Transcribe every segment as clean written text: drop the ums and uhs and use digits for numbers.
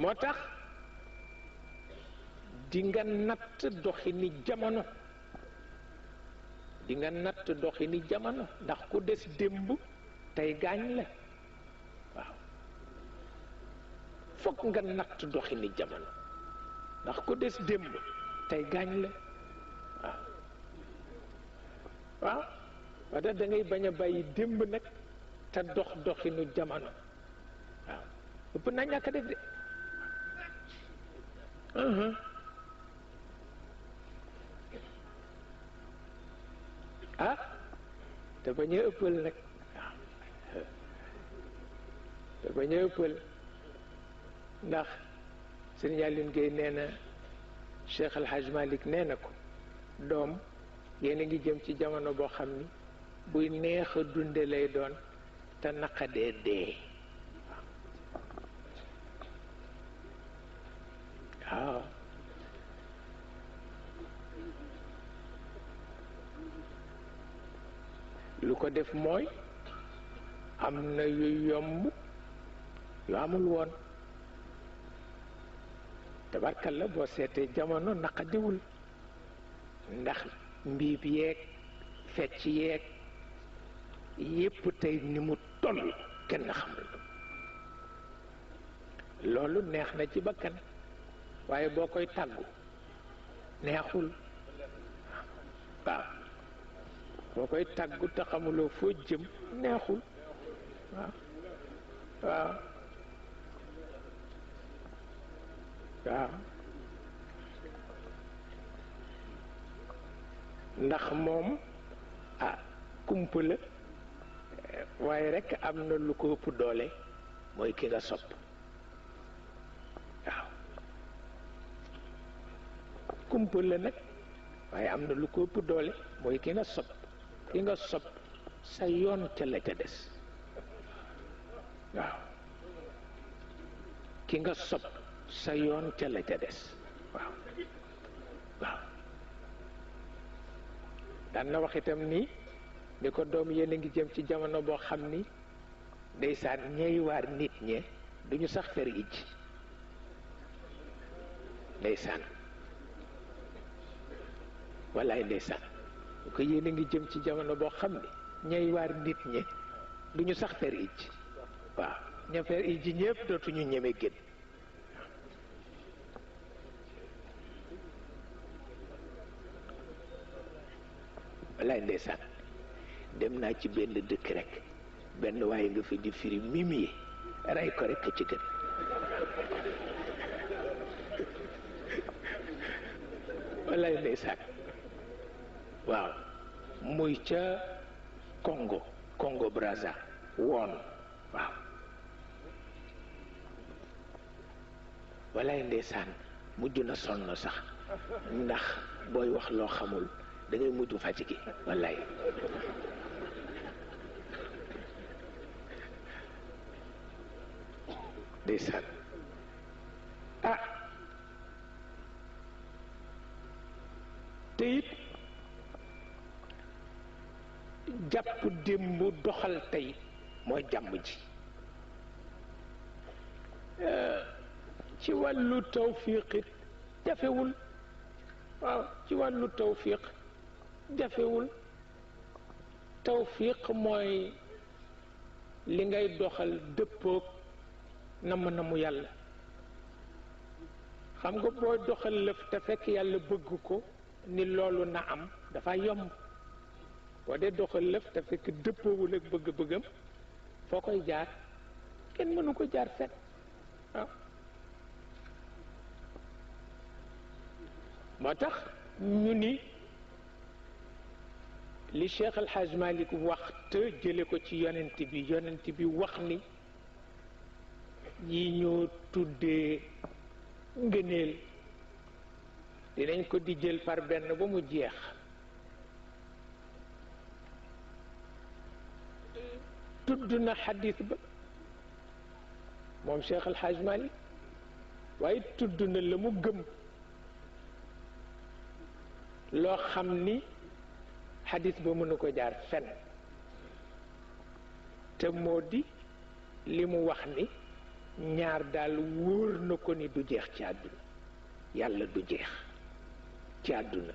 moo tax di nga natt doxini jamono di nga natt doxini jamono ndax ku des démb tey gaañ la waaw fokk nga natt doxini jamono ndax ku des démb tey gaañ la waaw waaw moo tax da ngay bañ a bàyyi démb nag te doxinu jamono waaw ëpp na ñàkk a def de ah te bañ a ëppal nag waaw te bañ a ëppal ndax Sëriñ Aline Gueye nee na Cheikh El Hadj Malick nee na ko doom yéen a ngi jëm ci jamono boo xam ni buy neex a dunde lay doon te naqadee dee waaw lu ko def mooy am na yu yomb yu amul woon tabarkalla boo seetee jamono naqadiwul ndax mbiib yeeg fecc yeeg yépp tey ni mu toll kenn xamul loolu neex na ci bakkan waaye boo koy tàggu neexul waaw boo koy tàggu te xamuloo foo jëm neexul waaw waaw waaw ndax moom kumpa la waaye rekk am na lu ko ëpp doole mooy ki nga sopp waaw kumpa la nag waaye am na lu ko ëpp doole mooy ki nga sopp sa yoon ca la ca des waaw ki nga sopp sa yoon ca la ca des waaw waaw daan na wax itam ni ko doom yéen a ngi jëm ci jamono boo xam ni ndeysaan ñey waar nit ñe duñu sax fer ij ndeysaan wallaay ndeysaan ko yéen a ngi jëm ci jamono boo xam ni ñey waar nit ñe duñu sax fer ij waaw ña fer ij ñëpp dootuñu ñeme génn wallaay ndeysaan dem naa ci benn dëkk rek benn waaye nga fi di firi mimi rey ko rek ci gën wallaay ndeysaan waaw muy ca Congo Brazza woon waaw wallaay ndeysaan mujj na sonn sax ndax booy wax loo xamul da ngay mujj fatigué wallaay ndeysaan te it jàpp démb doxal tey mooy jàmm ji ci wàllu tawfiq it jafewul waaw ci wàllu tawfiq jafewul tawfiq mooy li ngay doxal dëppook namm yàlla xam nga boo doxal lëf te fekk yàlla bëgg ko ni loolu na am dafa yomb boo dee doxal lëf te fekk dëppoowul ak bëgg-bëggam foo koy jaar kenn mënu ko jaar fet waaw moo tax ñu ni li Cheikh El Hadj Malick wax te jële ko ci yonent bi wax ni ñi ñoo tuddee ngëneel dinañ ko di jël par benn ba mu jeex tudd na xadis ba moom Cheikh El Hadj Malick waaye tudd na la mu gëm loo xam ni xadis ba mënu ko jaar fen te moo di li mu wax ni ñaar daal wóor na ko ni du jeex ci àdduna yàlla du jeex ci àdduna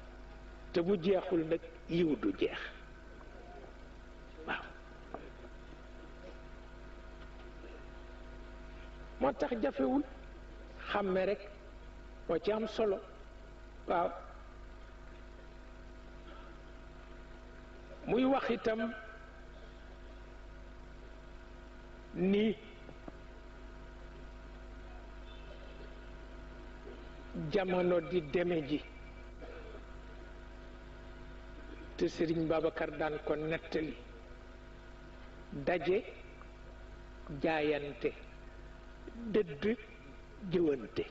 te bu jeexul nag yiw du jeex waaw moo tax jafewul xàmme rek moo ci am solo waaw muy wax itam ni jamono di deme ji te Sëriñ Babacar daan ko nettali daje jaayante dëdd jëwante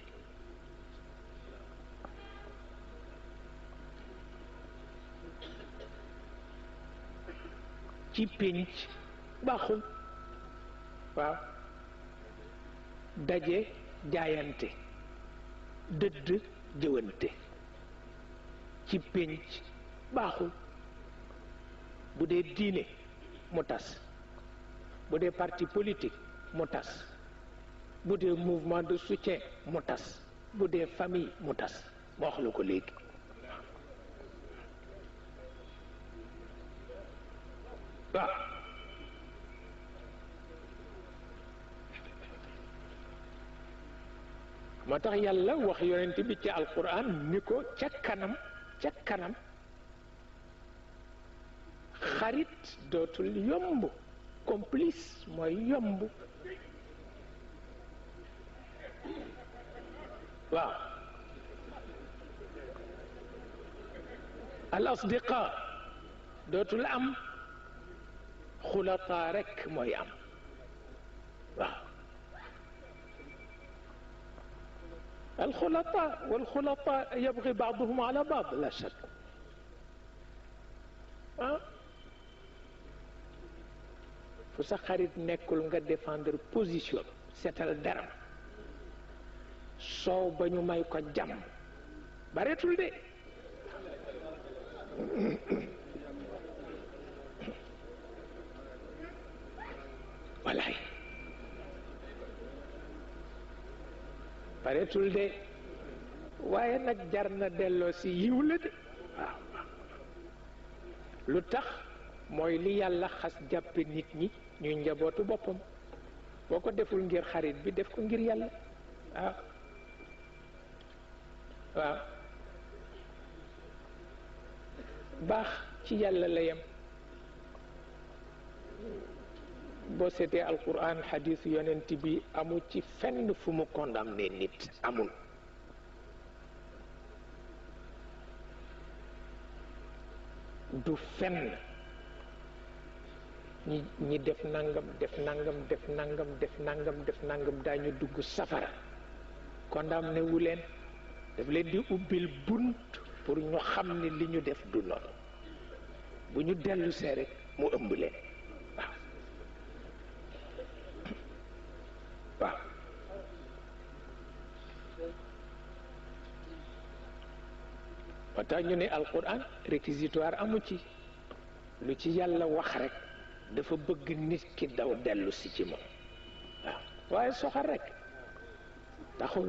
ci pénc baaxul waaw daje jaayante dëdd jëwante ci pénc baaxul bu dee diine mu tas bu dee parti politique mu tas bu dee mouvement de soutien mu tas bu dee famille mu tas ma wax la ko léegi waaw moo tax yàlla wax yonent bi ci alquran ni ko ca kanam xarit dootul yomb complice mooy yomb waaw al asdiqa dootul am xulataa rekk mooy am waaw الخلطاء والخلطاء يبغي بعضهم على بعض لا شك fu sa xarit nekkul nga défendre position seetal deram soow ba ñu may ko jàmm bareetul de walaay bareetul de waaye nag jar na delloo si yiw la de waaw lu tax mooy li yàlla xas jàppe nit ñi ñuy njabootu boppam boo ko deful ngir xarit bi def ko ngir yàlla waaw waaw baax ci yàlla la yem boo seetee alquran xadiis yonent bi amul ci fenn fu mu condamné nit amul du fenn ñi def nangam def nangam def nangam def nangam def nangam daañu dugg safara condamné wu leen daf leen di ubbil bunt pour ñu xam ne li ñu def du noonu bu ñu dellu see rek mu ëmb leen waaw moo tax ñu ne alquran réquisitoire amu ci lu ci yàlla wax rek dafa bëgg nit ki daw dellu si ci moom waaw waaye soxal rek taxul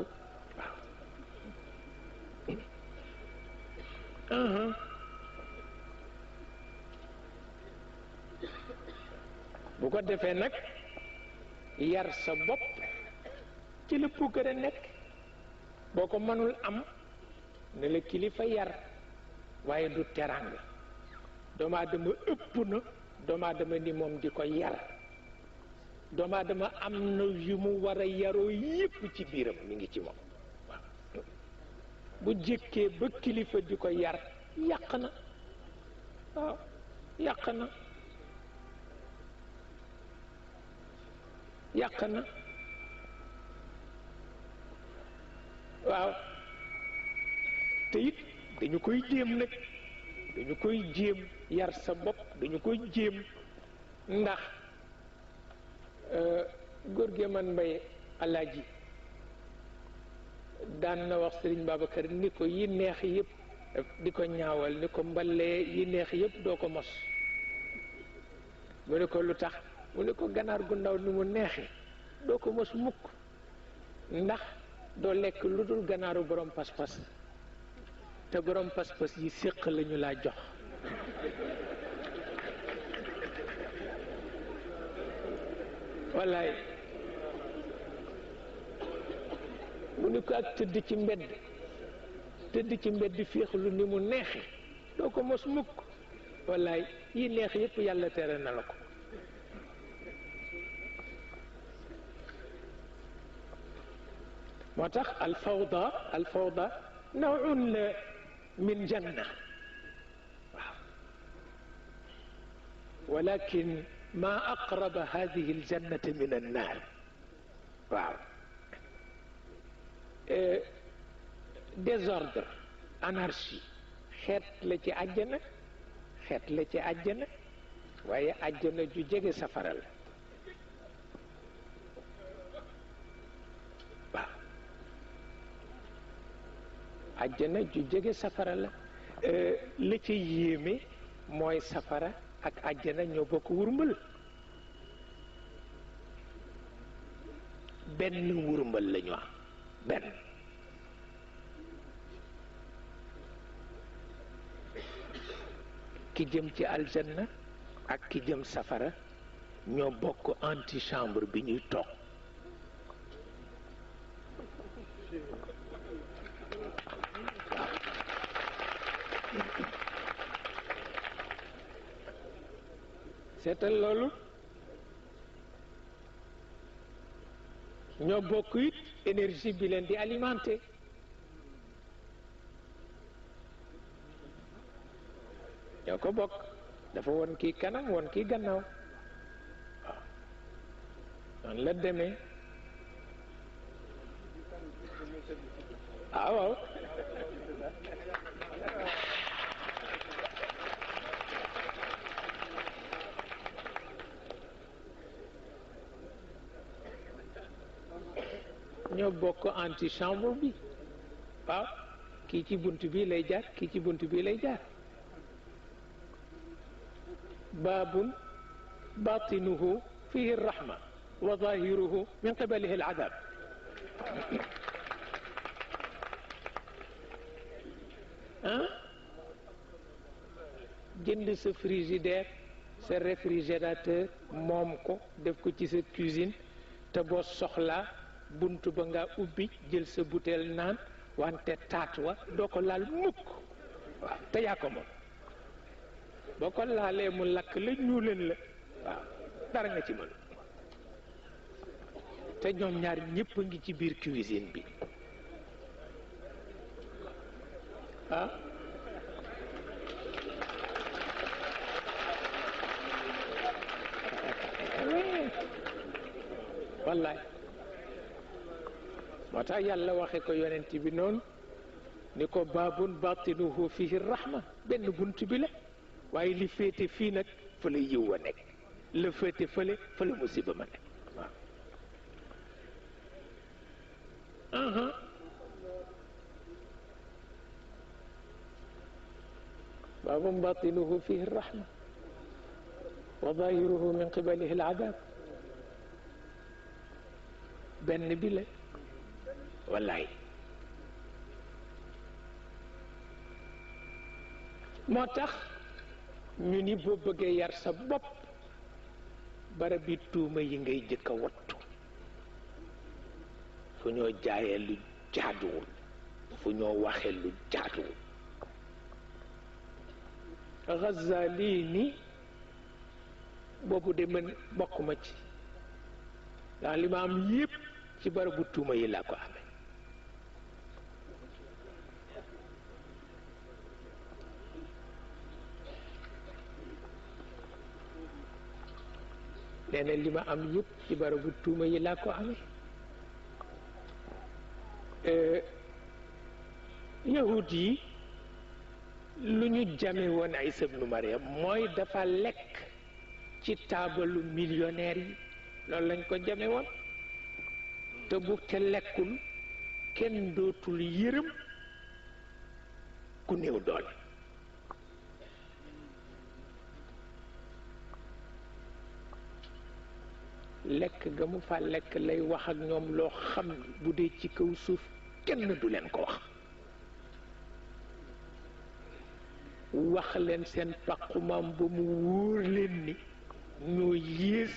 waaw bu ko defee nag yar sa bopp ci la puukare nekk boo ko mënul am ne la kilifa yar waaye du teraanga doomu aadama ëpp na doomu aadama ni moom di ko yar doomu aadama am na yu mu war a yaroo yépp ci biiram mi ngi ci moom waaw bu jëkkee ba kilifa di ko yar yàq na waaw yàq na yàq na waaw te it dañu koy jéem nag dañu koy jéem yar sa bopp dañu koy jéem ndax góor gi man mbay alaaji daan na wax Sëriñ Babacar ni ko yi neex yëpp di ko ñaawal ni ko mbalee yi neex yëpp doo ko mos mu ne ko lu tax mu ne ko ganaar gu ndaw ni mu neexee doo ko mos mukk ndax doo lekk lu dul ganaaru borom pas-pas te borom pas-pas yi séq lañu laa jox wallaay mu ni ko ak tëdd ci mbedd féexlu ni mu neexe doo ko mos mukk wallaay yi neex yépp yàlla tere na la ko moo tax alfawda nawun la min janna waaw walakin ma aqraba hadihi aljannati min annaar waaw désordre anarchie xeet la ci àjjana waaye àjjana ju jege safara la waaw àjjana ju jege safara la la ca yéeme mooy safara ak àjjana ñoo bokk wurmbal benn wurmbal la ñu am benn ki jëm ci aljanna ak ki jëm safara ñoo bokk antichambre bi ñuy toog seetal loolu ñoo bokk it énergie bi leen di alimenter ñoo ko bokk dafa won kii kanam won kii gannaaw waaw noonu la demee waaw ñoo bokk antichambre bi waaw kii ci bunt bi lay jaar kii ci bunt bi lay jaar baabun baatinuhu fihi rahma wa zahiruhu min qibalihi al-adab jënd sa frigidaire sa réfrigérateur moom ko def ko ci sa cuisine te boo soxlaa bunt ba nga ubbi jël sa butéel naan wante taat wa doo ko laal mukk waaw te yaa ko moom boo ko laalee mu lakk la ñuuleen la waaw dara nga ci mën te ñoom ñaar ñépp a ngi ci biir cuisine bi ah wallaay moo tax yàlla waxe ko yonent bi noonu ni ko baabun batinuhu fihi rahma benn bunt bi la waaye li féete fii nag fa la yiw wa nekk la féete fële fa la musiba ma nekk waaw baabun batinuhu fihi rahma wa zahiruhu min qibalihi al-adab benn bi la wallaay moo tax ñu ni boo bëggee yar sa bopp barab bi tuuma yi ngay jëkk a wattu fu ñoo jaayee lu jaaduwul fu ñoo waxee lu jaaduwul Ghazali ni boobu de man bokkuma ci ndax li ma am yépp ci barabu tuuma yi laa ko amee nee na li ma am yépp ci barabu tuuma yi laa ko amee yahud yi lu ñu jame woon Isa ibnu Maryam mooy dafa lekk ci taabalu millionnaire yi loolu lañ ko jame woon te bu ca lekkul kenn dootul yërëm ku néew doole lekk ga mu fa lekk lay wax ak ñoom loo xam ni bu dee ci kaw suuf kenn du leen ko wax leen seen pàqumaam ba mu wóor leen ni ñoo yées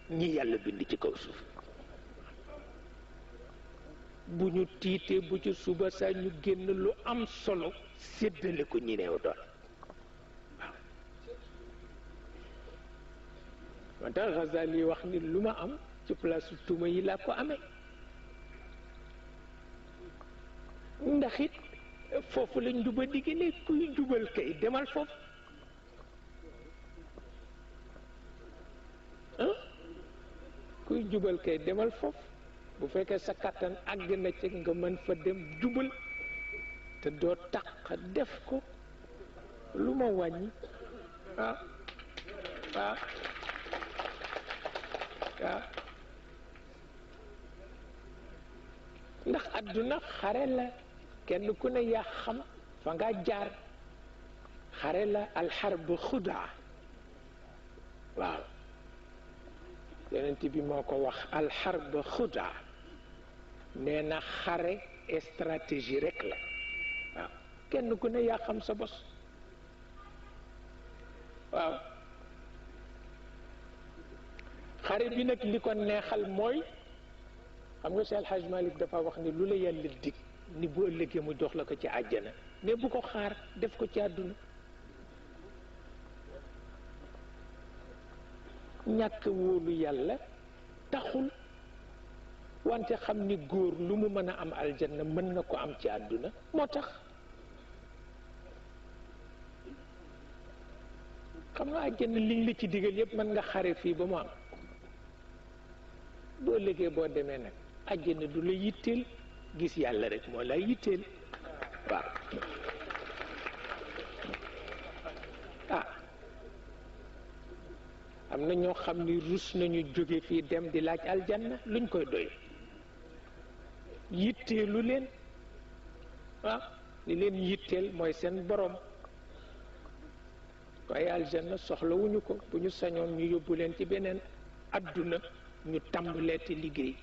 ñi yàlla bind ci kaw suuf. bu ñu tiitee bu ci suba saa ñu génn lu am solo séddale ko ñi neew doon waaw. moo tax Ghazali wax ni lu ma am ci place tuuma yi laa ko amee ndax it foofu lañ juba digg ne kuy jubal kay demal foofu kuy jubal kay demal foofu bu fekkee sa kàttan àgg na ci nga mën fa dem jubal te doo taq def ko lu ma wàññi waaw waaw waaw ndax àdduna xare la kenn ku ne yaa xam fa nga jaar xare la alxarb xudaa waaw yonent bi moo ko wax alxarb xudaa nee na xare stratégie rek la waaw kenn ku ne yaa xam sa bos waaw xare bi nag li ko neexal mooy xam nga Cheikh El Hadj Malick dafa wax ni lu la yàlla dig ni bu ëllëgee mu jox la ko ci àjjana mais bu ko xaar def ko ci àdduna ñàkk wóolu yàlla taxul wante xam ni góor lu mu mën a am aljanna mën na ko am ci àdduna moo tax xam nga àjjana liñ la ci digal yépp mën nga xare fii ba mu am boo liggéey boo demee nag àjjana du la yitteel gis yàlla rek moo la yitteel waaw am na ñoo xam ni rus nañu jóge fii dem di laaj aljanna luñ koy doy yitteelu leen waaw li leen yitteel mooy seen borom waaye aljanna soxlawuñu ko bu ñu sañoon ñu yóbbu leen ci beneen adduna ñu tàmbaleeti liggéey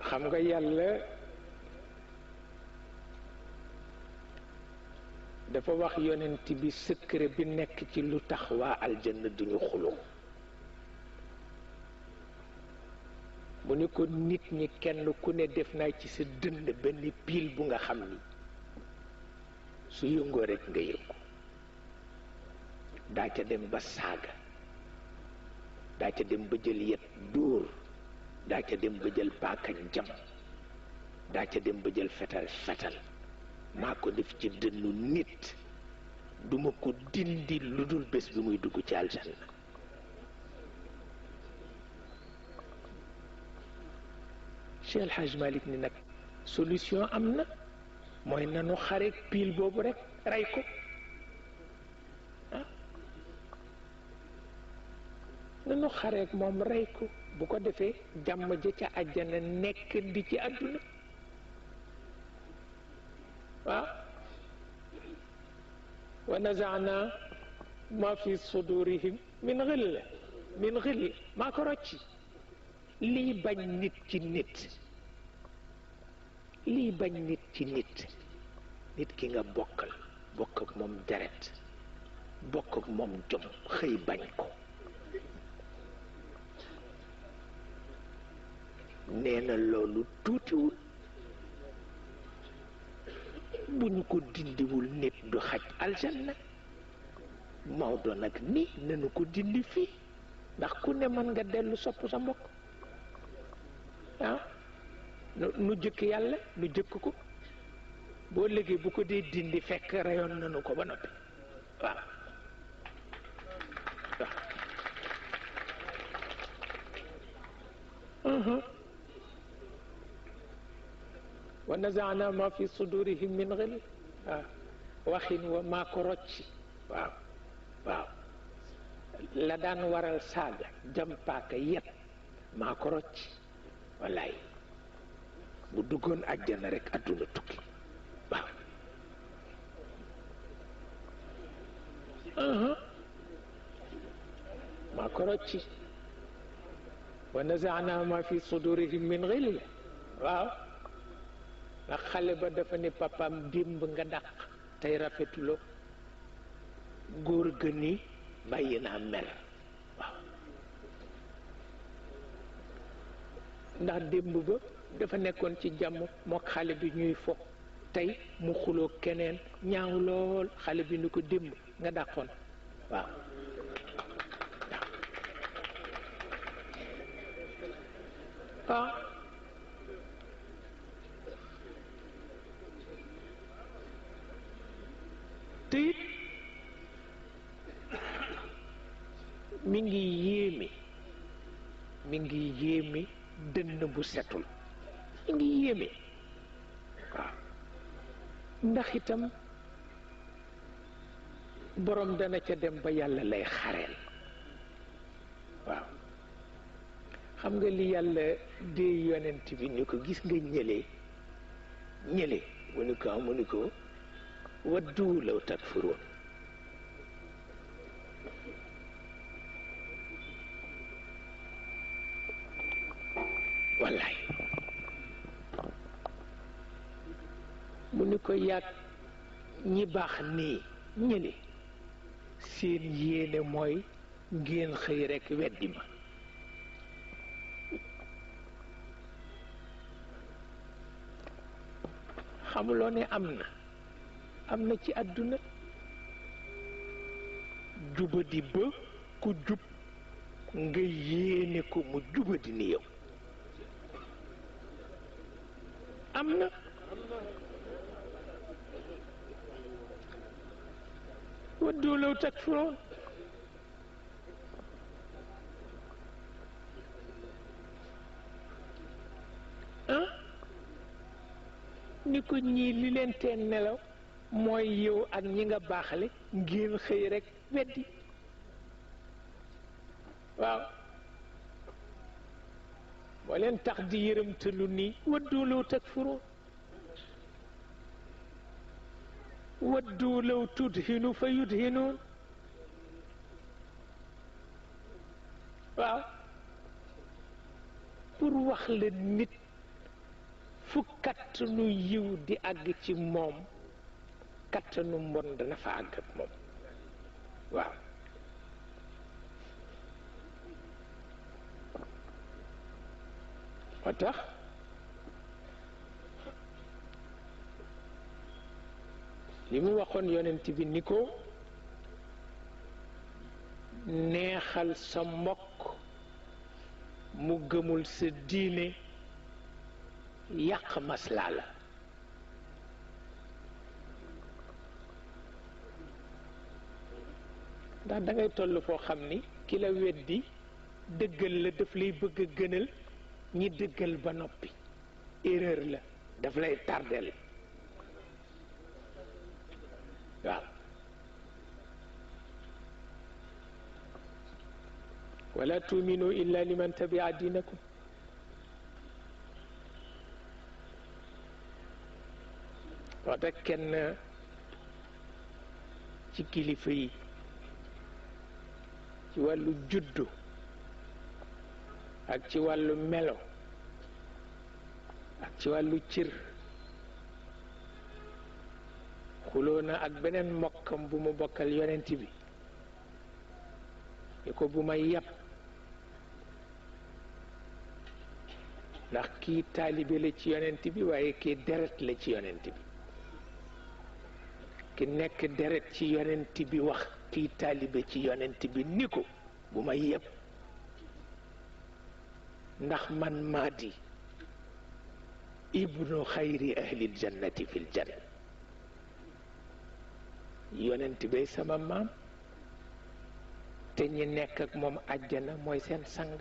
xam nga yàlla dafa wax yonent bi secret bi nekk ci lu tax waa aljanna duñu xuloo mu ne ko nit ñi kenn ku ne def naa ci sa dënd benn piil bu nga xam ni su yëngoo rekk nga yëngu daa ca dem ba saaga daa ca dem ba jël yet dóor daa ca dem ba jël paaka jam daa ca dem ba jël fetal maa ko def ci dënnu nit duma ko dindi lu dul bés bi muy dugg ci aljanna Cheikh El Hadj Malick ni nag solution am na mooy nanu xareek piil boobu rekk rey ko nanu xareek moom rey ko bu ko defee jàmm ja ca àjjana nekk di ci àdduna waaw wa nazaana ma fi sudurihim min xill maa ko rocci lii bañ nit ci nit nit ki nga bokk ak moom deret bokk ak moom jom xëy bañ ko nee na loolu tuutiwul bu ñu ko dindiwul nit du xaj aljanna Maodo nag ni nanu ko dindi fii ndax ku ne mën nga dellu sopp sa mbokk nu jëkk yàlla nu jëkk ko boo léegi bu ko dee dindi fekk reyoon nanu ko ba noppi waaw wa nazaana ma fi sudurihim min xill waaw waxin wa maa ko rocci waaw la daan waral saaga jam paaka yet maa ko rocc wallaay bu duggoon àjjana rek àdduna tukki waaw maa ko rocci wa nazaana ma fi sudurihim min ghil waaw ndax xale ba dafa ne papaam démb nga dàq tey rafetuloo góor gëni bàyyi naa mer waaw ndax démb ba dafa nekkoon ci jàmm mook xale bi ñuy fo tey mu xuloo keneen ñaaw lool xale bi ni ko démb nga dàqoon waaw waaw te it mi ngi yéeme dënn bu setul mi ngi yéeme waaw ndax itam borom dana ca dem ba yàlla lay xareel waaw xam nga li yàlla dee yonent bi ni ko gis nga ñële mu ni ko waddu law takfuruun wallaay mu ni ko yàgg ñi baax nii ñële seen yéene mooy ngeen xëy rekk weddi ma xamuloo ne am na ci àdduna jubadi ba ku jub nga yéene ko mu jubadi ni yow am na waddu law takfuruun ni ko ñii li leen teen nelaw mooy yow ak ñi nga baaxale ngeen xëy rekk weddi waaw moo leen tax di yërëmtalu nii waddu law takfuruun waddu law tudhinu fa yudhinuun waaw pour wax la nit fu kattanu yiw di àgg ci moom kattanu mbon dana fa àgg ak moom waaw moo tax li mu waxoon yonent bi ni ko neexal sa mbokk mu gëmul sa diine yàq maslaa la ndax dangay toll foo xam ni ki la weddi dëggal la daf lay bëgg a gënal ñi dëggal ba noppi erreur la daf lay tardel waaw wala tu'minu illa liman tabi'a dinakum wax kenn ci kilifa yi ci wàllu juddu ak ci wàllu melo ak ci wàllu cër xuloo na ak beneen mbokkam bu mu bokkal yonent bi ni ko bu ma yàpp ndax kii taalibe la ci yonent bi waaye kii deret la ci yonent bi ki nekk deret ci yonent bi wax kii taalibe ci yonent bi ni ko bu ma yëpp ndax man maa di ibnu xayri ahlil jannati fil janna yonent bay sama maam te ñi nekk ak moom àjjana mooy seen sang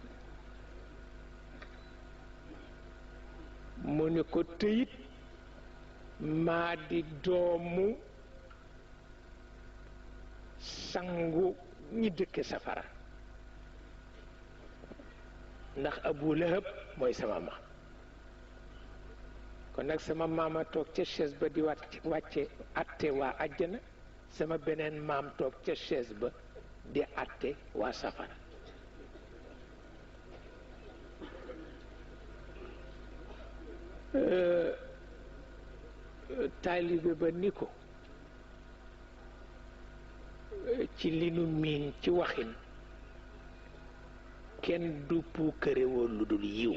mu ni ko tëyit maa di doomu sangu ñi dëkke safara ndax Abu Lahab mooy sama maam kon nag sama maama toog ca chaise ba di wàcce atte waa àjjana sama beneen maam toog ca chaise ba di atte waa safara taalibe ba ni ko ci li nu miin ci waxin kenn du puukarewoo lu dul yiw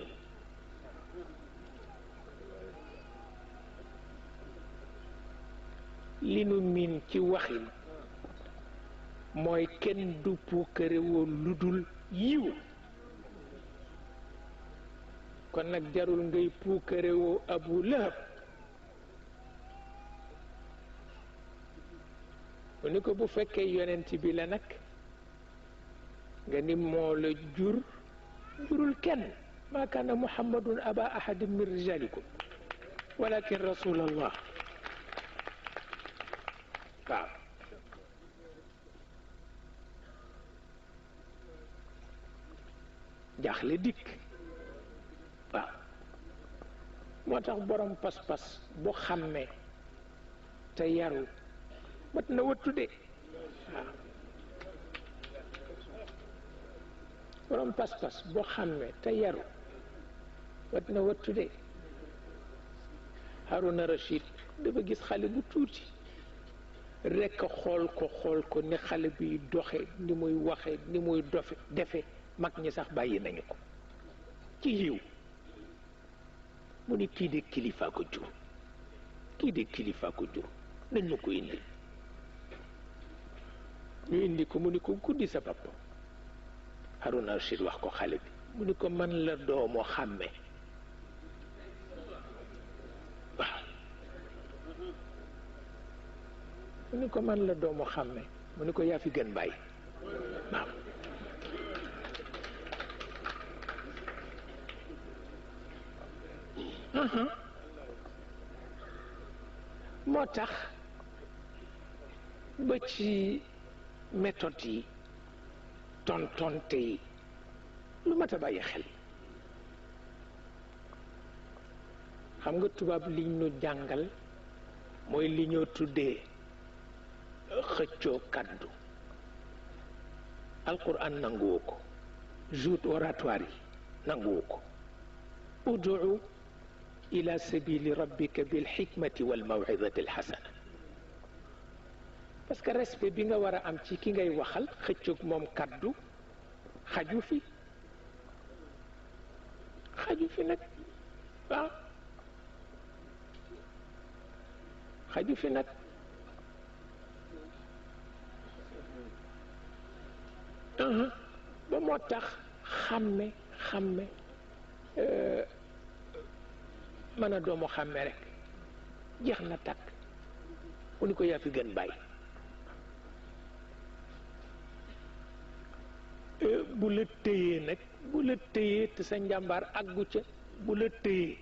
li nu miin ci waxin mooy kenn du puukarewoo lu dul yiw kon nag jarul ngay puukarewoo Abu Lahab mu ni ko bu fekkee yonent bi la nag nga ni moo la jurul kenn maa kaana muhammadun aba ahadin min rijalikum walakin rasulallah waaw jaaxle dikk waaw moo tax borom pas-pas bu xàmmee te yaru mat na wattu de waaw borom pas-pas boo xàmmee te yaru mat na wattu de Haruna Rachid dafa gis xale bu tuuti rekk xool ko ni xale bi doxe ni muy waxe ni muy defe mag ñi sax bàyyi nañu ko ci yiw mu ni kii de kilifa ko jur nañ ma ko indi ñu indi ko mu ni ko guddi sa papa Haruna Rachid wax ko xale bi mu ni ko man la doomu xàmme waaw mu ni ko man la doomu xàmme mu ni ko yaa fi gën bàyyi waaw moo tax ba ci méthode yi tontonte yi lu mat a bàyyi xel xam nga tubaab liñ ñu jàngal mooy li ñoo tuddee xëccoo kàddu alquran nanguwu ko joute oratoire yi nanguwu ko ud'u ila sabili rabbika bil hikmati wal maw'izati al hasana parce que respect bi nga war a am ci ki ngay waxal xëccoog moom kàddu xaju fi nag waaw xaju fi nag ba moo tax xàmme mën a doomu xàmme rek jeex na takk mu ni ko yaa fi gën bàyyi bu la téyee te sa njàmbaar àggu ca bu la téyee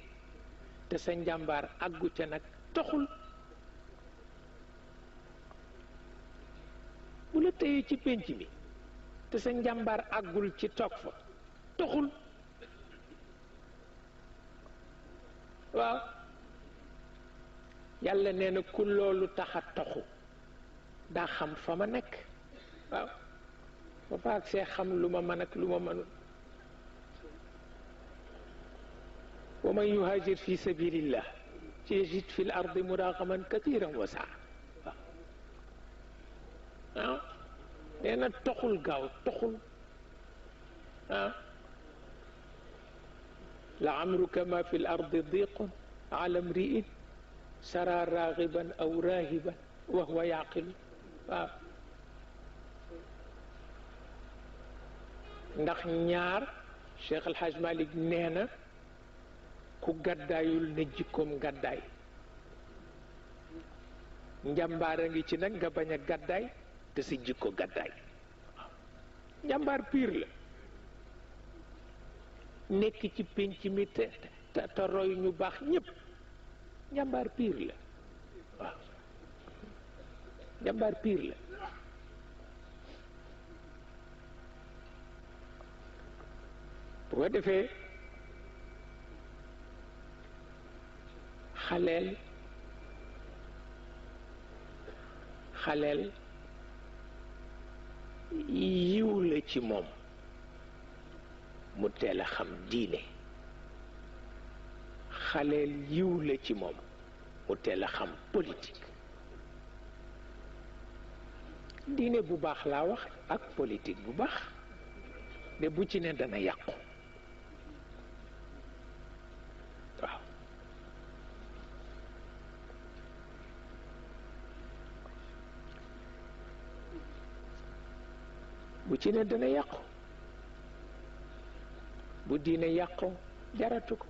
te sa njàmbaar àggu ca nag taxul bu la téyee ci pénc mi te sa njàmbaar àggul ci toog fa taxul waaw yàlla nee na ku loolu taxa taxu daa xam fa ma nekk waaw ba faak see xam lu ma mën ak lu ma mënul wa man yuhajir fi sabilillah yajid fi l ardi muragaman kathiran wa saa waaw nee na taxul gaaw taxul ah la amruka ma fi l ardi diqun ala mri'in sara ragiban aw rahiban wa huwa yaqilu waaw ndax ñaar Cheikh El Hadj Malick nee na ku gàddaayul ne jikkoom gàddaay njàmbaar a ngi ci nag nga bañ a gàddaay te si jikko gàddaay njàmbaar piir la nekk ci pénc mi te roy ñu baax ñépp njàmbaar piir la waaw njàmbaar piir la bu ko defee xaleel yiw la ci moom mu teel a xam diine. xaleel yiw la ci moom mu teel a xam politique. diine bu baax laa wax ak politique bu baax ne bu ci ne dana yàqu. waaw bu ci ne dana yàqu. bu diine yàqoo jaratu ko.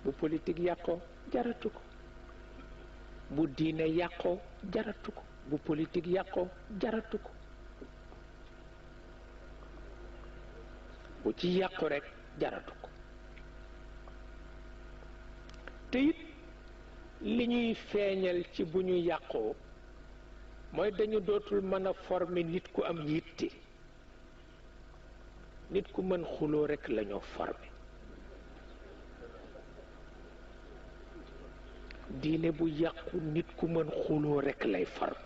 bu politique yàqoo jaratu ko. bu diine yàqoo jaratu ko. bu politique yàqoo jaratu ko. bu ci yàqu rekk jaratu ko. te it li ñuy feeñal ci bu ñu yàqoo mooy dañu dootul mën a former nit ku am yitte. nit ku mën xuloo rekk lañoo former. diine bu yàqu nit ku mën xuloo rekk lay former.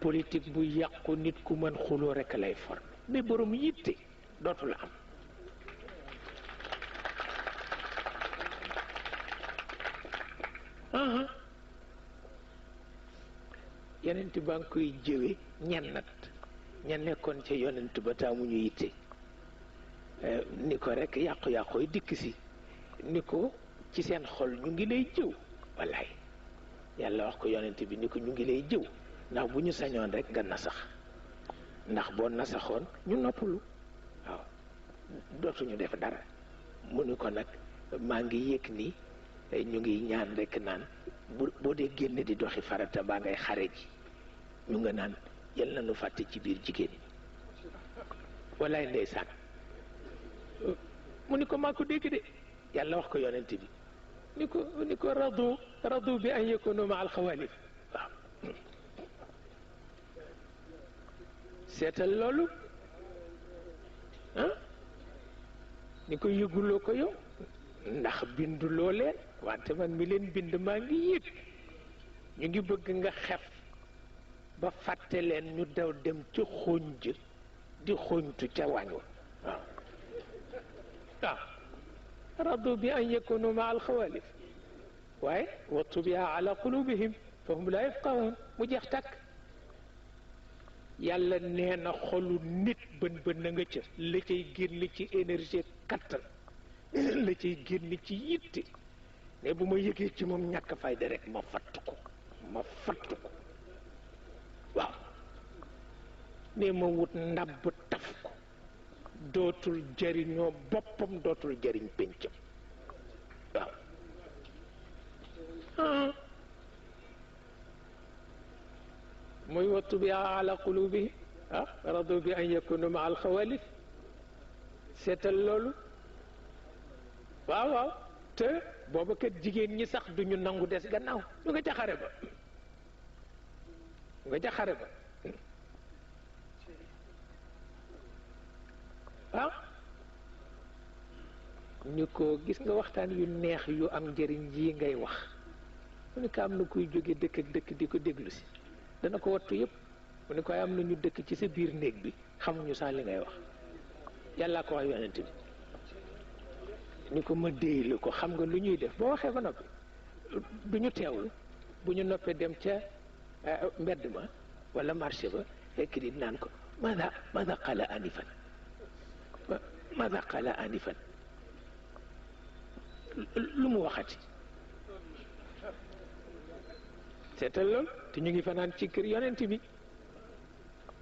politique bu yàqu nit ku mën xuloo rekk lay former. mais borom yitte dootul am. yonent ba nga koy jëwe ñennat ña nekkoon ca yonent ba taamu ñu yitte ni ko rekk yàqu-yàqu yi dikk si ni ko ci seen xol ñu ngi lay jëw. wallaay yàlla wax ko yonent bi ni ko ñu ngi lay jëw ndax bu ñu sañoon rekk nga nasax ndax boo nasaxoon ñu noppalu. waaw dootuñu def dara. mu ni ko nag maa ngi yëg ni ñu ngi ñaan rekk naan boo dee génn di doxi farata baa ngay xare ji ñu nga naan yal na nu fàtte ci biir jigéen ñi. wallaay ndeysaan. mu ni ko maa ko dégg de yàlla wax ko yonent bi ni ko radu bi an yakunu ma alxawalif. waaw seetal loolu ni ko yëguloo ko yow ndax binduloo leen wante man mi leen bind maa ngi yëg ñu ngi bëgg nga xef ba fàtte leen ñu daw dem ca xóonj di xóontu ca wañ wa. waaw radu bi an yakunu ma alxawalif waaye wa tubiha ala qulubihim fa hum la yafqahun mu jeex takk. yàlla nee na xolu nit bën na nga ca la cay génn ci énergie kattan la cay génn ci yitte ne bu ma yëgee ci moom ñàkk fayda rek ma fatt ko waaw ne ma wut ndabb taf ko dootul jariñoo boppam dootul jariñ péncam. waaw muy wattu bi ala qulubihim radu bi an yakunu ma alxawalif. seetal loolu. waaw te booba kat jigéen ñi sax duñu nangu des gannaaw ñu nga ca xare ba waaw ñu ko gis nga waxtaan yu neex yu am njëriñ yi ngay wax mu ni ko am na kuy jóge dëkk ak dëkk di ko déglu si dana ko wattu yëpp. mu ni ko am na ñu dëkk ci sa biir néeg bi xamuñu sax li ngay wax. yàllaa ko wax yonent bi ni ko ma déy la ko xam nga lu ñuy def boo waxee ba noppi du ñu teewlu bu ñu noppee dem ca mbedd ma wala marché ba fekk di naan ko mada qala anifan lu mu waxati. seetal lool te ñu ngi fanaan ci kër yonent bi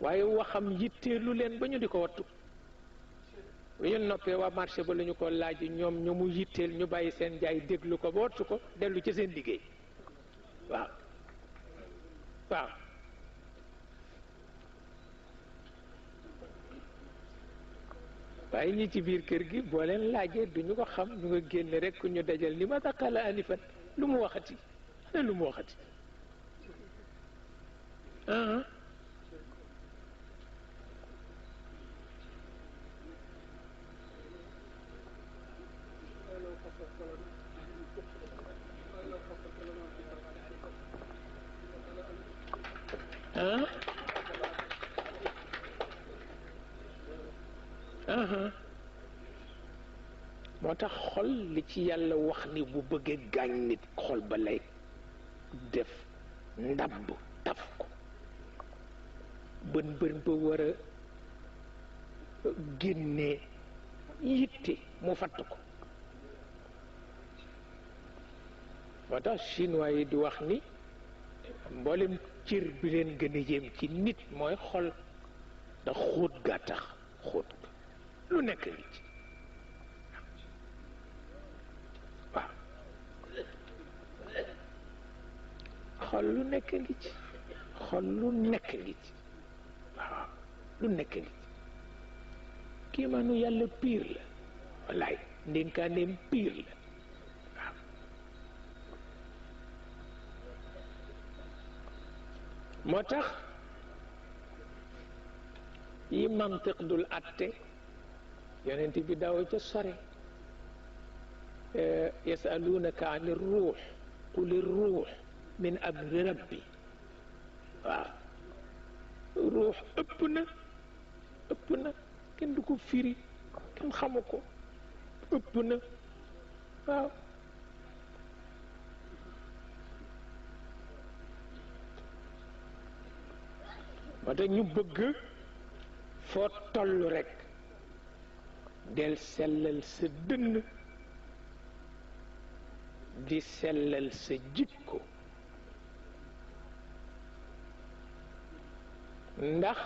waaye waxam yitteelu leen ba ñu di ko wattu. bu ñu noppee waa marché ba la ñu ko laaj ñoom ñu mu yitteel ñu bàyyi seen jaay déglu ko ba wattu ko dellu ci seen liggéey. waaw waaye ñi ci biir kër gi boo leen laajee duñu ko xam ñu nga génne rek ku ñu dajal ni ma daqala anifan lu mu waxati. ah moo tax xol li ci yàlla wax ni bu bëggee gaañ nit xol ba lay def ndabb taf ko bën bën ba war a génnee yitte mu fatt ko moo tax chinois yi di wax ni mboolem cër bi leen gën a yéem ci nit mooy xol ndax xóot gaa tax xóot ga lu nekk ngi ci waaw xol lu nekk ngi ci xol lu nekk ngi ci waaw lu nekk ngi ci kii maanu yàlla piir la wallaay ndénkaaneem piir la waaw moo tax yi mantiq dul atte yonent bi daaw ca sore yasalunaka an ruux qul ruux min amri rabbi waaw ruux ëpp na kenn du ko firi kenn xamu ko ëpp na waaw moo tax ñu bëgg foo toll rekk del sellal sa dënn di sellal sa jikko ndax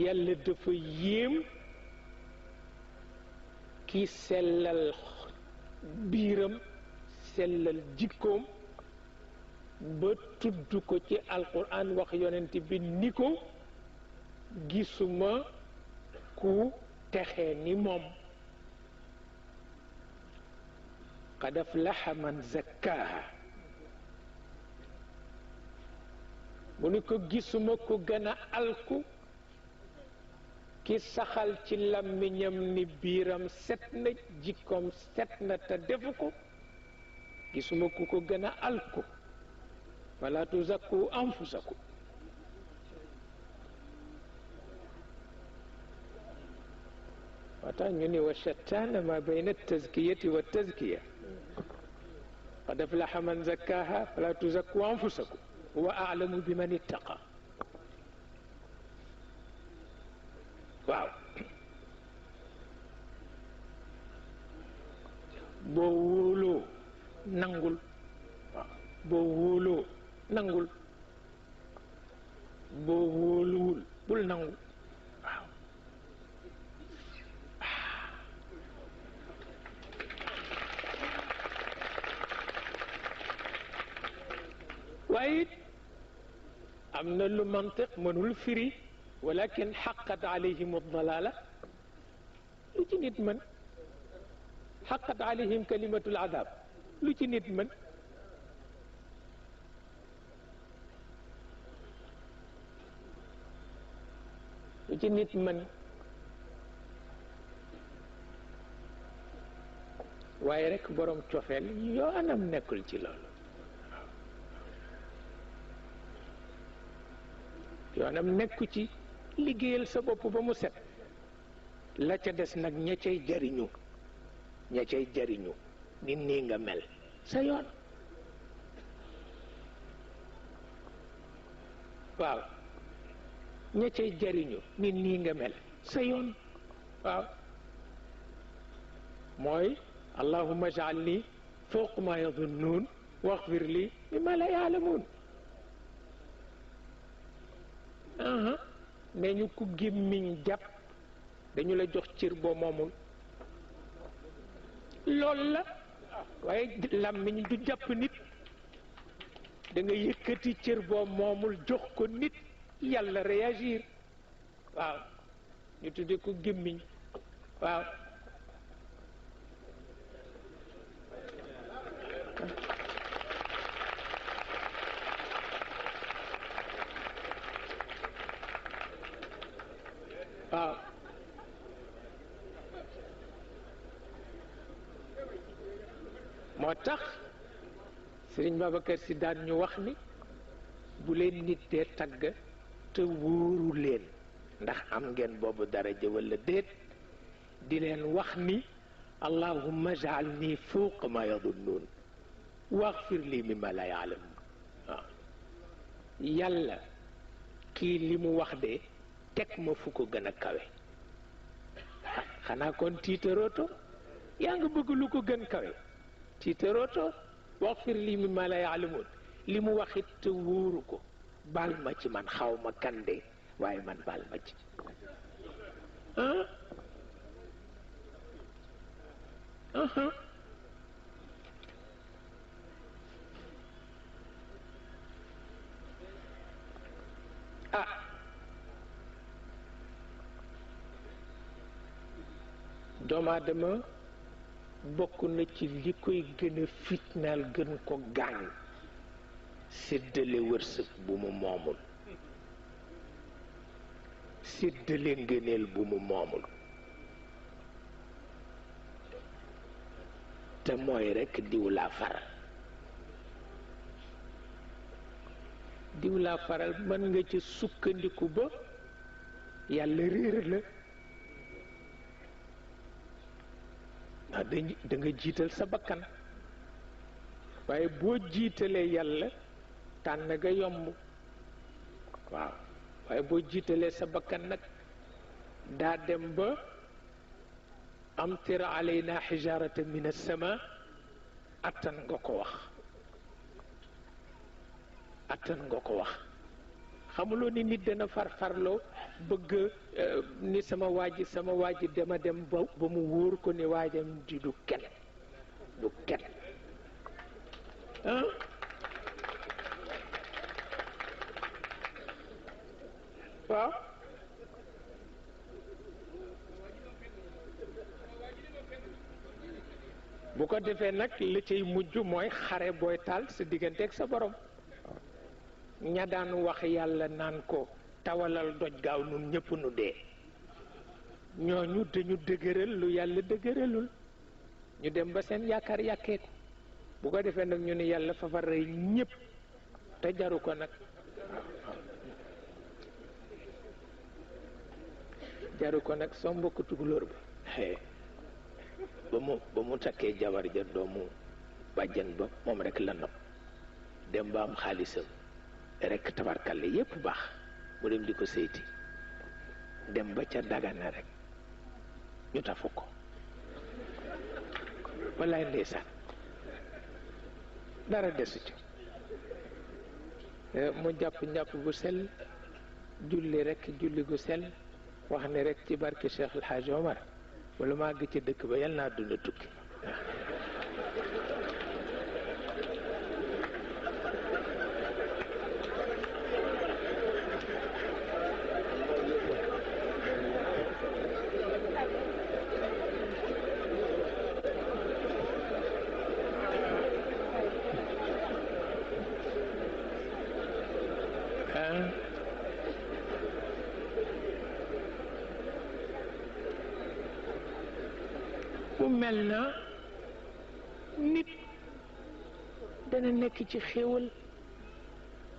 yàlla dafa yéem ki sellal biiram sellal jikkoom ba tudd ko ci alquran wax yonent bi ni ko gisuma ku texe ni moom qad aflaha man zakkaaha mu ni ko gisuma ku gën a alku ki saxal ci làmmiñam ni biiram set na jikkoom set na te defu ko gisuma ku ko gën a alku wala tuzakku anfusakum watax ñu ni wa shattaana ma bayna tazkiyati wa tazkiya qad aflaha man zakkaaha fala tuzakku anfusakum huwa a'lamu bi man ittaqa waaw boo wóoloo nangul waaw boo wóoloo nangul boo wóoluwul bul nangu waaw waaye am na lu mantiq mënul firi walakin xaqat alayhim ad-dalaala lu ci nit mën xaqat alayhim kalimatul adab lu ci nit mën lu ci nit mën waaye rekk borom cofeel yoonam nekkul ci loolu yoonam nekku ci liggéeyal sa bopp ba mu set la ca des nag ña cay jariñu nit nii nga mel sa yoon waaw ña cay jariñu nit nii nga mel sa yoon waaw mooy allahumma ij'alni fawqa ma yadhunnun waghfir li mimma la ya'lamun nee ñu ku gémmiñ jàpp dañu la jox cër boo moomul lool la waaye làmmiñ du jàpp nit da nga yëkkati cër boo moomul jox ko nit yàlla réagir waaw ñu tudde ko gémmiñ waaw waaw moo tax Sëriñ Babacar Si daan ñu wax ni bu leen nit dee tagg te wóoru leen ndax am ngeen boobu daraja walla déet di leen wax ni allahumma ja'alni fawqa ma yadunnuun waghfir li mimma la ya'lamuun waaw yàlla kii li mu wax de teg ma fu ko gën a kawe xanaa kon tiitarooto yaa nga bëgg lu ko gën kawe tiitarooto waghfir li mimma la ya'lamuun li mu waxit te wóoru ko baal ma ci man xaw ma kande waaye man baal ma ci doomu aadama bokk na ci li koy gën a fitnaal gën ko gaañ séddale wërsëg bu mu moomul séddale ngëneel bu mu moomul te mooy rekk diw laa faral diw laa faral mën nga ci sukkandiku ba yàlla réer la ndax da nga jiital sa bakkan waaye boo jiitalee yàlla tànn nga yomb waaw waaye boo jiitalee sa bakkan nag daa dem ba amtir alayna xijaratan min as-sama attan nga ko wax attan nga ko wax xamuloo ni nit dana farfarloo bëgg ni sama waaji dema dem ba mu wóor ko ni waajam di du kenn waaw bu ko defee nag la cay mujj mooy xare booy taal sa diggante ak sa borom ña daan wax yàlla naan ko tawalal doj gaaw nun ñëpp nu dee ñooñu dañu dëgëral lu yàlla dëgëralul ñu dem ba seen yaakaar yàkkeeku bu ko defee nag ñu ne yàlla fa fa rey ñëpp te jaru ko nag jaru ko nag soo mbokk tukulóor ba mu takkee jabar ja doomu bàjjan ba moom rek la nopp dem ba am xaalisam rek tabarkalle yépp baax mu dem di ko seyti dem ba ca Dagana rek ñu tafu ko wallaay ndeysaan dara desu ci mu jàpp njàpp bu sell julli rek julli gu sell wax ne rek ci barke Cheikh El Hadj Omar wala maa ngi ci dëkk ba yal naa dund tukki bu mel na nit dana nekk ci xéewal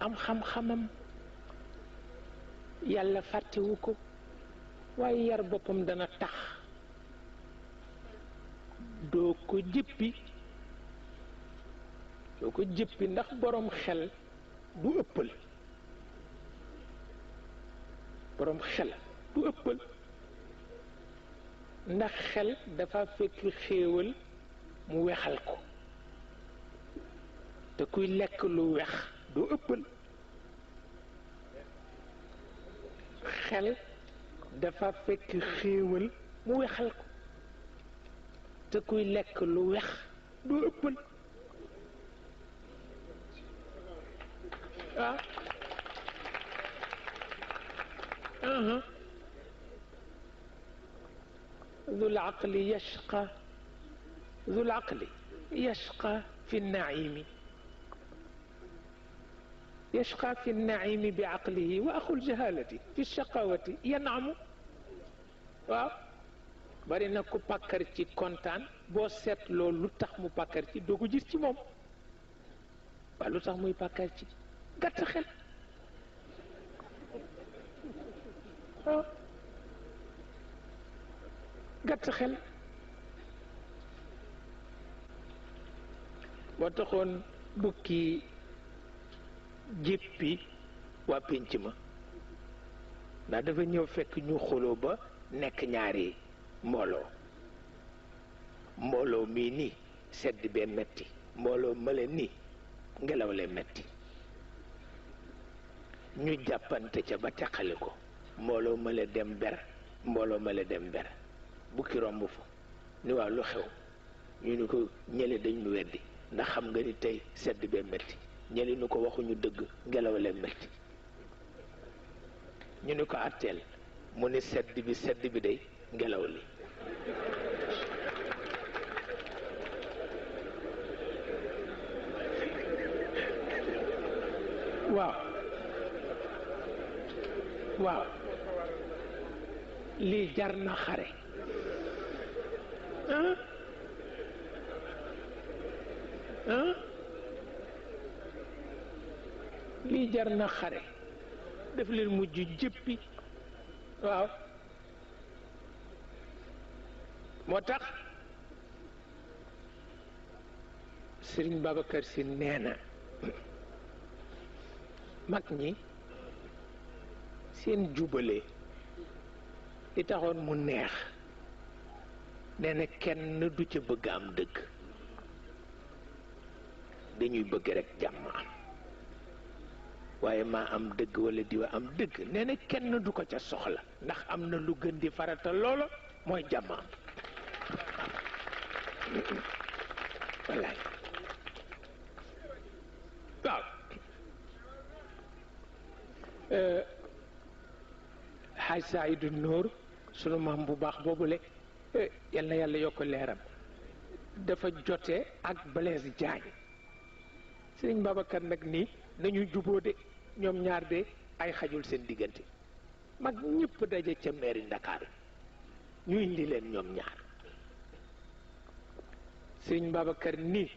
am xam-xamam yàlla fàttewu ko waaye yar boppam dana tax doo ko jëppi ndax boroom xel du ëppal ndax xel dafa fekk xéewal mu wexal ko te kuy lekk lu wex du ëppal xel dafa fekk xéewal mu wexal ko te kuy lekk lu wex du ëppal ذو العقل يشقى في النعيم بعقله وأخو الجهالة في الشقاوة ينعم bari na ku pàkkar ci kontaan boo seetloo lu tax mu pàkkar ci doo ko gis ci moom. waaw lu tax muy pàkkar ci gàtt xel. gàtt xel moo taxoon bukki jéppi waa pénc ma ndax dafa ñëw fekk ñu xuloo ba nekk ñaari mbooloo mii nii sedd bee metti mbooloo male nii ngelaw le metti ñu jàppante ca ba teqali ko mbooloo male dem ber mbooloo male dem ber bukki romb fa ni waaw lu xew ñu ni ko ñële dañ nu weddi ndax xam nga ni tey sedd bee metti ñële ni ko waxuñu dëgg ngelaw le metti ñu ni ko àtteel mu ni sedd bi day ngelaw li waaw lii jar na xare lii jar na xare daf leen mujj jëppi waaw moo tax Sëriñ Babacar Si nee na mag ñi seen jubale li taxoon mu neex nee na kenn du ca bëgg am dëgg dañuy bëgg rekk jàmm am waaye maa am dëgg walla diwa am dëgg nee na kenn du ko ca soxla ndax am na lu gën di farata loola mooy jàmm am wallaay waaw xaaj Saydu Nuur sunu maam bu baax boobule yal na yàlla yokk leeram dafa jote ak Blaise Diagne Sëriñ Babacar nag nii nañu juboo de ñoom ñaar de ay xajul seen diggante mag ñëpp daje ca mairie Ndakaaru ñu indi leen ñoom ñaar Sëriñ Babacar nii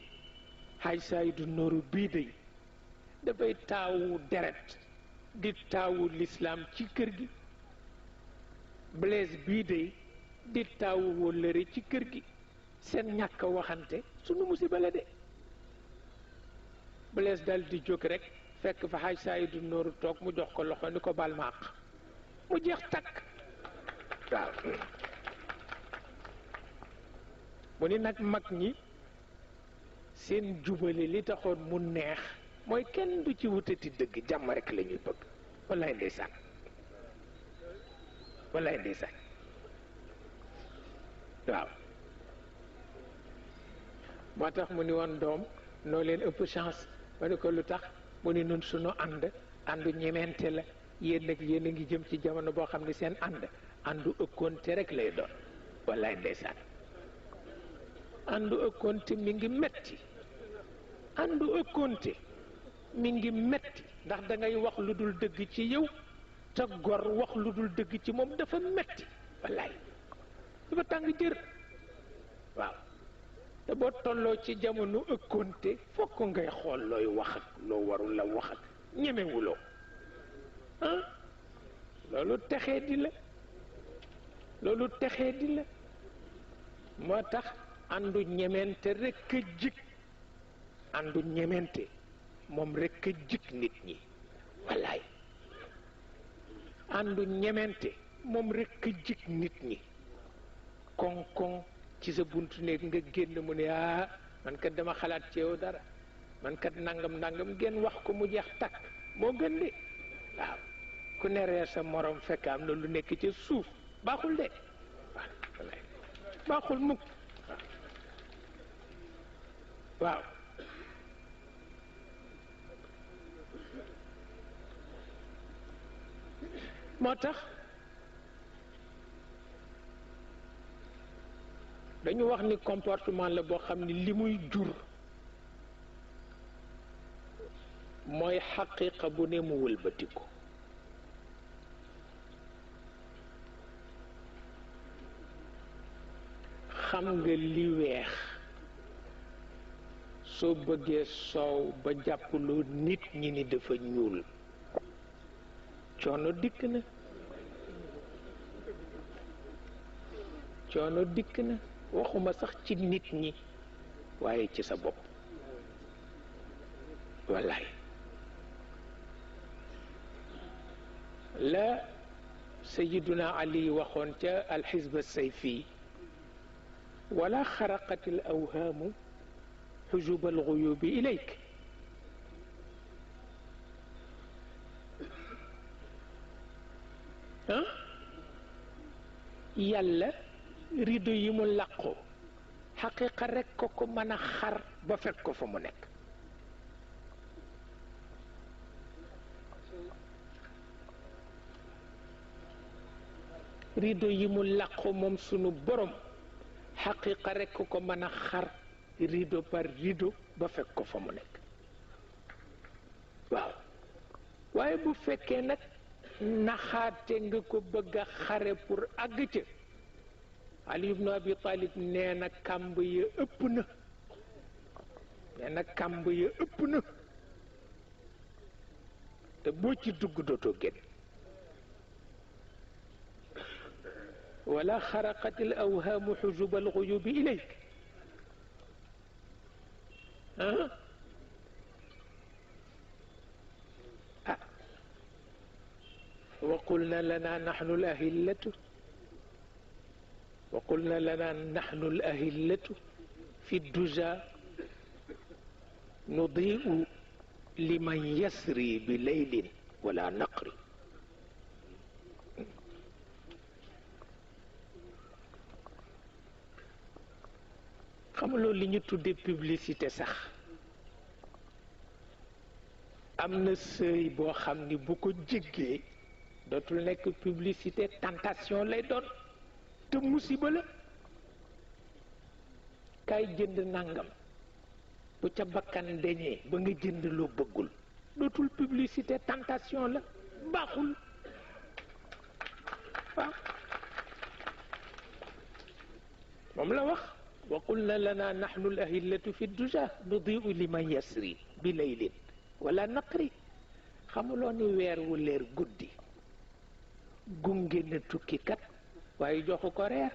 xaaj Saydu Nuur bii de dafay taawu deret di taawu lislaam ci kër gi Blaise bii de di taawu wóllëre ci kër gi seen ñàkk waxante sunu musiba la de Blaise dal di jóg rek fekk fa xaaj Saydu Nuuru toog mu jox ko loxo ni ko baal ma àq mu jeex takk waaw mu ni nag mag ñi seen jubale li taxoon mu neex mooy kenn du ci wutati dëgg jàmm rek la ñuy bëgg wallaay ndeysaan wallaay ndeysaan waaw moo tax mu ni woon doom noo leen ëpp chance ma ne ko lu tax mu ni nun sunu àndu ñemente la yéen nag yéen a ngi jëm ci jamono boo xam ne seen àndu ëkkoonte rek lay doon wallaay ndeysaan àndu ëkkoonte mi ngi metti àndu ëkkoonte mi ngi metti ndax da ngay wax lu dul dëgg ci yow te gor wax lu dul dëgg ci moom dafa metti wallaay dafa tàng jër waaw te boo tolloo ci jamono ëkkoonte fokk ngay xool looy wax ak loo warul la wax ak ñemewuloo loolu texee di la moo tax àndu ñemente rekk a jik àndu ñemente moom rekk a jik nit ñi wallaay àndu ñemente moom rekk a jik nit ñi koŋ-koŋ ci sa buntu néeg nga génn mu ne man kat dama xalaat ci yow dara man kat nangam ngeen wax ko mu jeex takk moo gën de waaw ku ne reer sa morom fekk am na lu nekk ci suuf baaxul de waaw wallaay baaxul mukk waaw moo tax dañu wax ni comportement la boo xam ni li muy jur mooy xaqiiqa bu ne mu wëlbatiku xam nga li weex soo bëggee soow ba jàppaloo nit ñi ni dafa ñuul coono dikk na coono dikk na waxuma sax ci nit ñi waaye ci sa bopp wallaay la sayiduna ali waxoon ca alxizb sayfi wala xaraqat al awhaamu xujub al guyubi ilayk yàlla rido yi mu làqoo xaqiqa rekk ko mën a xar ba fekk ko fa mu nekk rido yi mu làqoo moom sunu borom xaqiqa rekk ko mën a xar rido par rido ba fekk ko fa mu nekk waaw waaye bu fekkee nag naxaate nga ko bëgg a xare pour àgg ca Ali ibnu Abi Talib nee na kàmb ya ëpp na nee na kàmb ya ëpp na te boo ci dugg dootoo génn wala xaraqat al awhaamu xujub al guyubi ilayk وقلنا لنا نحن الأهلة وقلنا لنا نحن الأهلة في الدجى نضيء لمن يسري بليل ولا نقر xamuloo li ñu tuddee publicité sax am na sëy boo xam ni bu ko jéggee dootul nekk publicité tentation lay doon te musiba la kaay jënd nangam bu ca bakkan deñee ba nga jënd loo bëggul dootul publicité tentation la baaxul waaw moom la wax wa qulna lana nahnu al ahillatu fi duja nudiu liman yasri bi laylin wala naqri xamuloo ni weer wu leer guddi gunge na tukki kat waaye joxu ko reer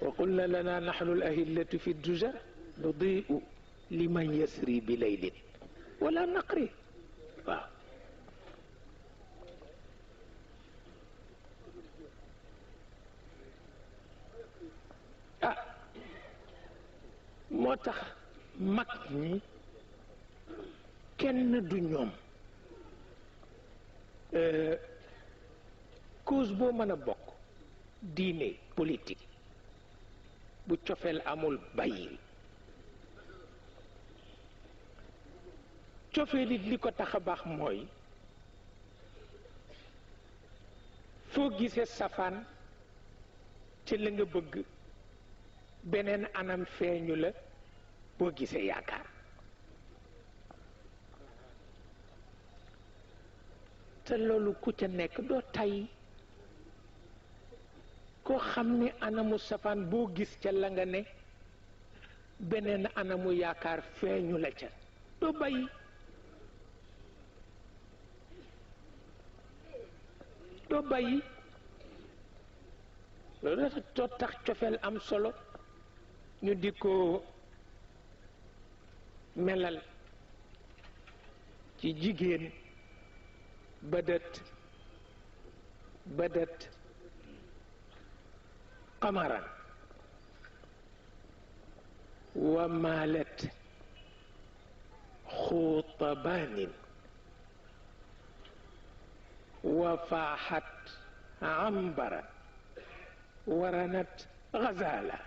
وقلنا لنا نحن الأهلة في الدجى نضيء liman yasri bi laylin wala naqri waaw moo tax mag ñi kenn du ñoom cause boo mën a bokk diine politique bu cofeel amul bàyyil cofeel it li ko tax a baax mooy foo gisee safaan ci la nga bëgg beneen anam feeñu la boo gisee yaakaar te loolu ku ca nekk doo tay koo xam ni anamu safaan boo gis ca la nga ne beneen anamu yaakaar feeñu la ca doo bàyyi doo bàyyi loolu dafa tax cofeel am solo ñu di ko melal ci jigéen badat qamaran wa maalat xuutabaanin wa faaxat ambaran waranat gazala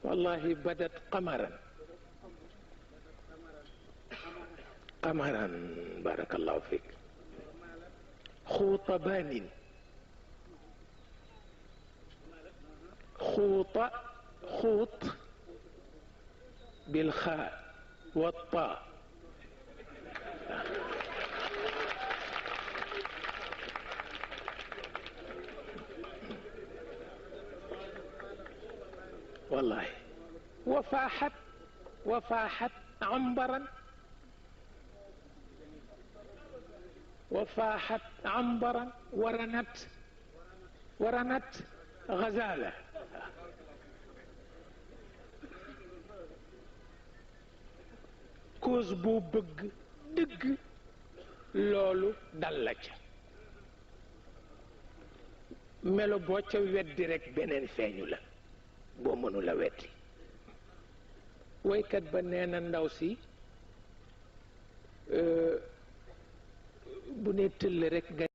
wallahi badat qamaran قمرا بارك الله فيك خوطبان خوط بالخاء والطاء والله وفاحت عنبرا وفاحت عنبرا ورنت غزالة كوز بو بغ دغ لولو دال ca melo boo ca weddi rek beneen feeñu la boo mënula weddi woykat ba nee na ndaw si bu ne tëll rek nga